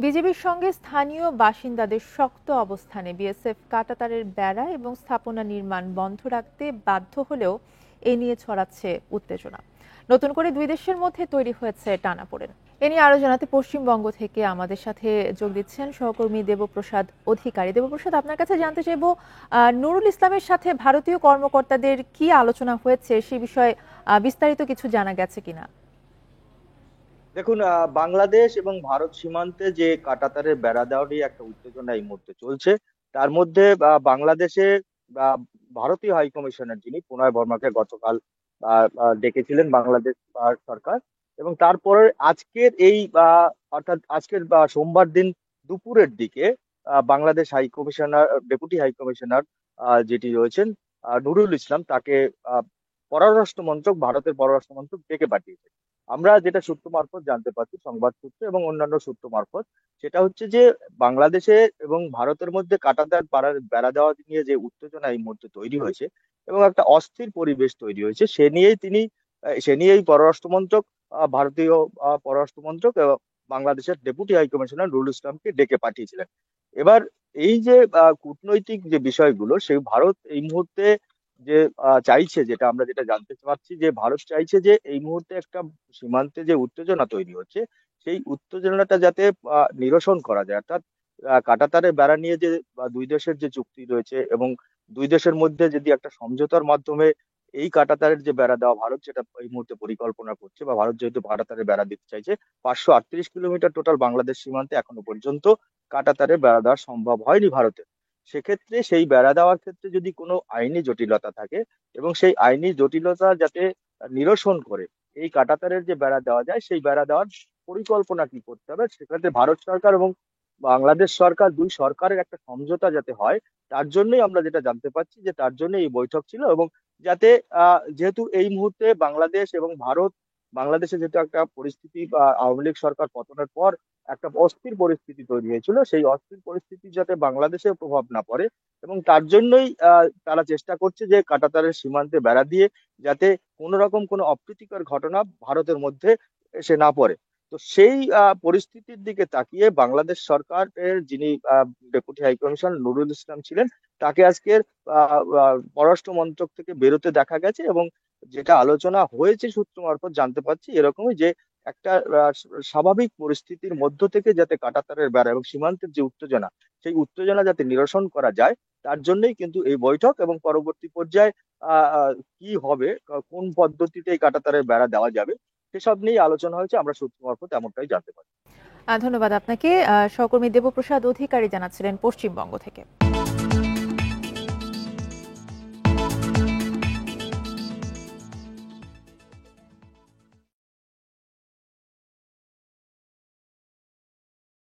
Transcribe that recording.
বিজেপির সঙ্গে স্থানীয় বাসিন্দাদের শক্ত অবস্থানে বিএসএফ কাঁটাতারের বেড়া এবং স্থাপনা নির্মাণ বন্ধ রাখতে বাধ্য হলেও এ নিয়ে ছড়াচ্ছে উত্তেজনা। নতুন করে দুই দেশের মধ্যে তৈরি হয়েছে টানাপোড়েন। এ নিয়ে আরো জানাতে পশ্চিমবঙ্গ থেকে আমাদের সাথে যোগ দিচ্ছেন সহকর্মী দেবপ্রসাদ অধিকারী। দেবপ্রসাদ, আপনার কাছে জানতে চাইবো, নুরুল ইসলামের সাথে ভারতীয় কর্মকর্তাদের কি আলোচনা হয়েছে সে বিষয়ে বিস্তারিত কিছু জানা গেছে কিনা? দেখুন, বাংলাদেশ এবং ভারত সীমান্তে যে কাঁটাতারের বেড়া দেওয়া নিয়ে একটা উত্তেজনা এই মুহূর্তে চলছে। তার মধ্যে বাংলাদেশে ভারতীয় হাই কমিশনার যিনি প্রণয় বর্মাকে গতকাল ডেকেছিলেন বাংলাদেশ সরকার। এবং তারপরে আজকের অর্থাৎ আজকের সোমবার দিন দুপুরের দিকে Bangladesh high commissioner, deputy high commissioner যেটি রয়েছেন নুরুল ইসলাম, তাকে আহ, পররাষ্ট্র মন্ত্রক, ভারতের পররাষ্ট্র মন্ত্রক ডেকে পাঠিয়েছে। আমরা যেটা সূত্র মারফত জানতে পারছি, সংবাদ সূত্র এবং অন্যান্য সূত্র মারফত, সেটা হচ্ছে যে বাংলাদেশে এবং ভারতের মধ্যে কাঁটাতার বেড়া দেওয়া নিয়ে যে উত্তেজনা এই মুহূর্তে তৈরি হয়েছে এবং একটা অস্থির পরিবেশ তৈরি হয়েছে, সে নিয়েই পররাষ্ট্র মন্ত্রক, ভারতীয় পররাষ্ট্র মন্ত্রক এবং বাংলাদেশের ডেপুটি হাই কমিশনার নুরুল ইসলামকে ডেকে পাঠিয়েছিলেন। এবার এই যে কূটনৈতিক যে বিষয়গুলো, সেই ভারত এই মুহূর্তে যে চাইছে, যেটা জানতে পারছি, যে ভারত চাইছে যে এই মুহূর্তে একটা সীমান্তে যে উত্তেজনা তৈরি হচ্ছে, সেই উত্তেজনাটা যাতে নিরসন করা যায়। অর্থাৎ কাঁটাতারে বেড়া নিয়ে যে দুই দেশের যে চুক্তি রয়েছে এবং দুই দেশের মধ্যে যদি একটা সমঝোতার মাধ্যমে এই কাঁটাতারের যে বেড়া দেওয়া, ভারত যেটা এই মুহূর্তে পরিকল্পনা করছে, বা ভারত যেহেতু কাঁটাতারের বেড়া দিতে চাইছে, 538 কিলোমিটার টোটাল বাংলাদেশ সীমান্তে এখনো পর্যন্ত কাঁটাতারের বেড়া দেওয়া সম্ভব হয়নি ভারতের। সেক্ষেত্রে সেই বেড়া দেওয়ার ক্ষেত্রে যদি কোনো আইনি জটিলতা থাকে এবং সেই আইনি জটিলতা যাতে নিরসন করে এই কাঁটাতারের যে বেড়া দেওয়া যায়, সেই বেড়া দেওয়ার পরিকল্পনা কি করতে হবে, সেক্ষেত্রে ভারত সরকার এবং বাংলাদেশ সরকার, দুই সরকারের একটা সমঝোতা যাতে হয়, তার জন্যই আমরা যেটা জানতে পারছি যে তার জন্য এই বৈঠক ছিল। এবং যাতে যেহেতু এই মুহূর্তে বাংলাদেশ এবং ভারত, বাংলাদেশে যেহেতু একটা পরিস্থিতি বা আওয়ামী লীগ সরকার পতনের পর একটা অস্থির পরিস্থিতি তৈরি হয়েছিল, সেই অস্থির পরিস্থিতি যাতে বাংলাদেশে প্রভাব না পড়ে, এবং তার জন্যই তারা চেষ্টা করছে যে কাঁটাতারের সীমান্তে বেড়া দিয়ে যাতে কোনো রকম কোনো অপ্রীতিকর ঘটনা ভারতের মধ্যে এসে না পড়ে। তো সেই পরিস্থিতির দিকে তাকিয়ে বাংলাদেশ সরকারের যিনি deputy high commissioner Nurul Islam ছিলেন, তাকে আজকের পররাষ্ট্র মন্ত্রক থেকে বেরোতে দেখা গেছে। এবং যেটা আলোচনা হয়েছে সূত্র মারফত জানতে পারছি এরকমই, যে একটা স্বাভাবিক পরিস্থিতির মধ্য থেকে যাতে কাঁটাতারের বেড়া এবং সীমান্তের যে উত্তেজনা, সেই উত্তেজনা যাতে নিরসন করা যায়, তার জন্যই কিন্তু এই বৈঠক। এবং পরবর্তী পর্যায়ে কি হবে, কোন পদ্ধতিতে এই কাঁটাতারের বেড়া দেওয়া যাবে, সেসব নিয়ে আলোচনা হয়েছে, আমরা সূত্র মারফত এমনটাই জানতে পারি। ধন্যবাদ আপনাকে। সহকর্মী দেবপ্রসাদ অধিকারী জানাচ্ছিলেন পশ্চিমবঙ্গ থেকে।